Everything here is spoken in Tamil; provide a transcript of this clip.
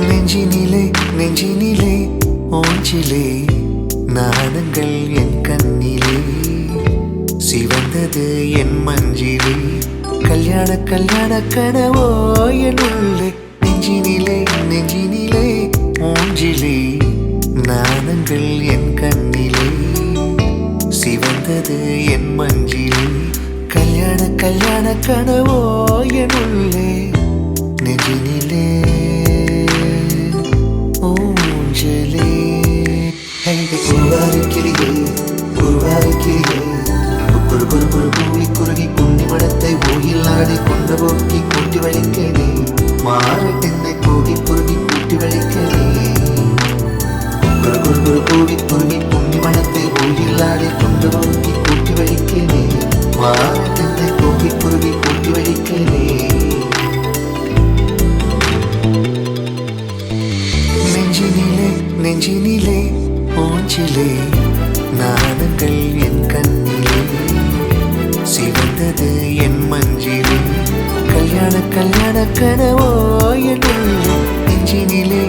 நெஞ்சினிலே நெஞ்சினிலே ஓஞ்சிலே நாணங்கள் என் கண்ணிலே சிவந்தது என் மஞ்சிலே கல்யாண கல்யாண கனவோ என் உள்ளே நெஞ்சினிலே நெஞ்சினிலே ஓஞ்சிலே நாணங்கள் என் கண்ணிலே சிவந்தது என் மஞ்சிலே கல்யாண கல்யாண கனவோ என் உள்ளே நெஞ்சினிலே ஊஞ்சலே உருவாருக்கிறியே உருவாருக்கிறியே குறு குறு குறு கூலி குறுகி குண்டி மடத்தை ஓயில் ஆடி கொண்ட போக்கி கூட்டி வழிக்கணே மாறட்டென்னை கூடி குறுகி கூட்டி வழிக்கணே குறு குறு குறு கூடி குறுகி குண்டி மடத்தை ஓயில் ஆடி கொண்ட போக்கி கூட்டி வழிக்கணே மாறட்டென்னை கூடி குறுகி கூட்டி வழிக்கணே நெஞ்சினிலே நெஞ்சினிலே ஓஞ்சிலே நாணங்கள் என் கண்ணிலே சிவந்தது என் மஞ்சிலே கல்யாண கல்யாண கனவோ என் உள்ளே நெஞ்சினிலே